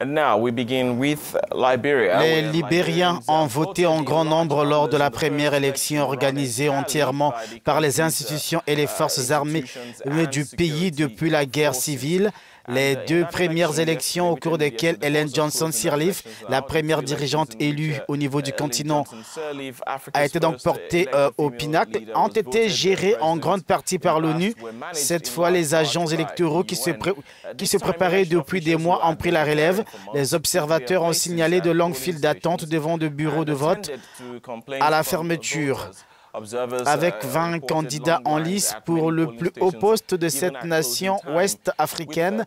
Les Libériens ont voté en grand nombre lors de la première élection organisée entièrement par les institutions et les forces armées du pays depuis la guerre civile. Les deux premières élections au cours desquelles Ellen Johnson Sirleaf, la première dirigeante élue au niveau du continent, a été donc portée au pinacle, ont été gérées en grande partie par l'ONU. Cette fois, les agents électoraux qui se préparaient depuis des mois ont pris la relève. Les observateurs ont signalé de longues files d'attente devant de bureaux de vote à la fermeture. Avec 20 candidats en lice pour le plus haut poste de cette nation ouest-africaine,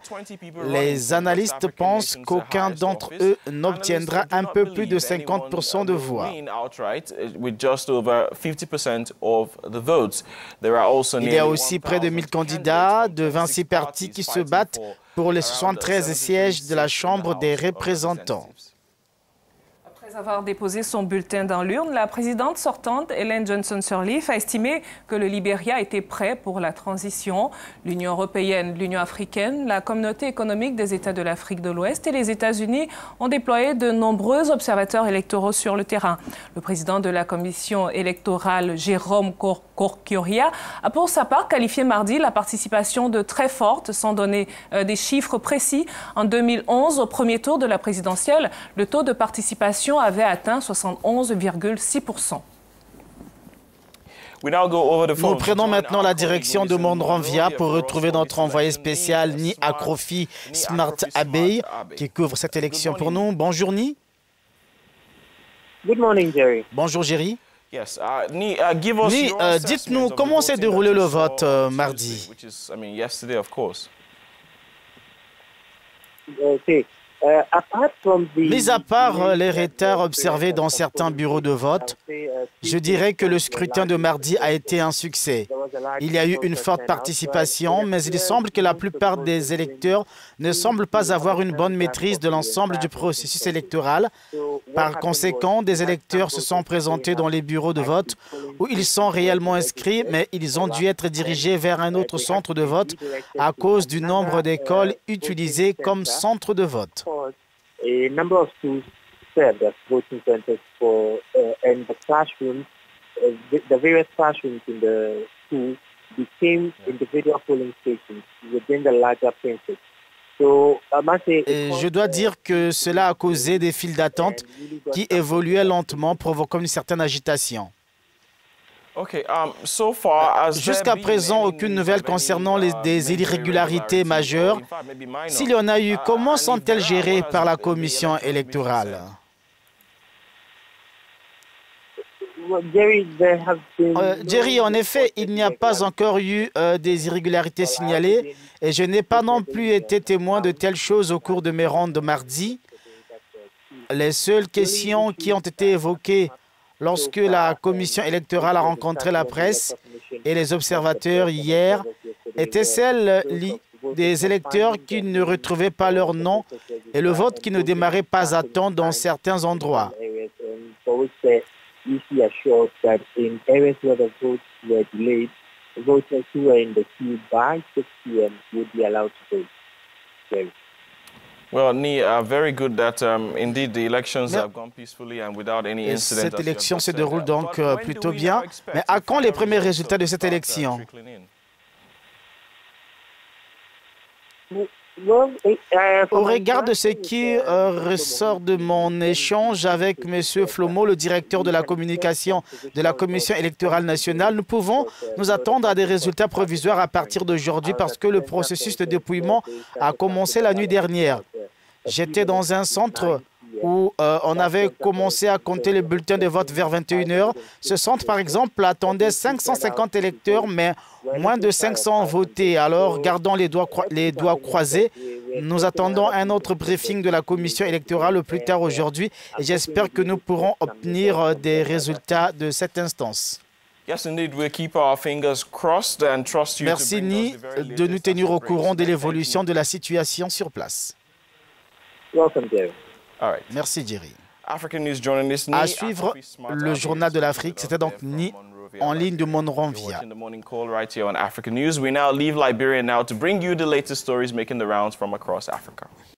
les analystes pensent qu'aucun d'entre eux n'obtiendra un peu plus de 50% de voix. Il y a aussi près de 1000 candidats de 26 partis qui se battent pour les 73 sièges de la Chambre des représentants. Après avoir déposé son bulletin dans l'urne, la présidente sortante, Ellen Johnson Sirleaf, a estimé que le Libéria était prêt pour la transition. L'Union européenne, l'Union africaine, la communauté économique des États de l'Afrique de l'Ouest et les États-Unis ont déployé de nombreux observateurs électoraux sur le terrain. Le président de la commission électorale, Jérôme Korkioria, a pour sa part qualifié mardi la participation de très forte, sans donner des chiffres précis. En 2011, au premier tour de la présidentielle, le taux de participation avait atteint 71,6%. Nous prenons maintenant la direction de Monrovia pour retrouver notre envoyé spécial, Ni Akrofi Smart Abbey, qui couvre cette élection pour nous. Bonjour, Ni. Good morning, Jerry. Bonjour, Jerry. Ni, dites-nous comment s'est déroulé le vote mardi. Okay. Mis à part les retards observés dans certains bureaux de vote, je dirais que le scrutin de mardi a été un succès. Il y a eu une forte participation, mais il semble que la plupart des électeurs ne semblent pas avoir une bonne maîtrise de l'ensemble du processus électoral. Par conséquent, des électeurs se sont présentés dans les bureaux de vote où ils sont réellement inscrits, mais ils ont dû être dirigés vers un autre centre de vote à cause du nombre d'écoles utilisées comme centre de vote. A number of schools served as voting centers for and the classrooms, the various classrooms in the school became individual polling stations within the larger premises. Je dois dire que cela a causé des files d'attente qui évoluaient lentement, provoquant une certaine agitation. Jusqu'à présent, aucune nouvelle concernant des irrégularités majeures. S'il y en a eu, comment sont-elles gérées par la commission électorale? Jerry, en effet, il n'y a pas encore eu des irrégularités signalées et je n'ai pas non plus été témoin de telles choses au cours de mes rondes de mardi. Les seules questions qui ont été évoquées lorsque la commission électorale a rencontré la presse et les observateurs hier étaient celles des électeurs qui ne retrouvaient pas leur nom et le vote qui ne démarrait pas à temps dans certains endroits. Cette élection se déroule donc plutôt bien. Mais à quand les premiers résultats de cette élection? Au regard de ce qui ressort de mon échange avec M. Flomo, le directeur de la communication de la Commission électorale nationale, nous pouvons nous attendre à des résultats provisoires à partir d'aujourd'hui parce que le processus de dépouillement a commencé la nuit dernière. J'étais dans un centre où on avait commencé à compter les bulletins de vote vers 21 h. Ce centre, par exemple, attendait 550 électeurs, mais moins de 500 votés. Alors, gardons les doigts croisés. Nous attendons un autre briefing de la commission électorale le plus tard aujourd'hui et j'espère que nous pourrons obtenir des résultats de cette instance. Merci, Ni, de nous tenir au courant de l'évolution de la situation sur place. Merci, Jerry. À suivre le journal de l'Afrique, c'était donc Ni en ligne de Monrovia.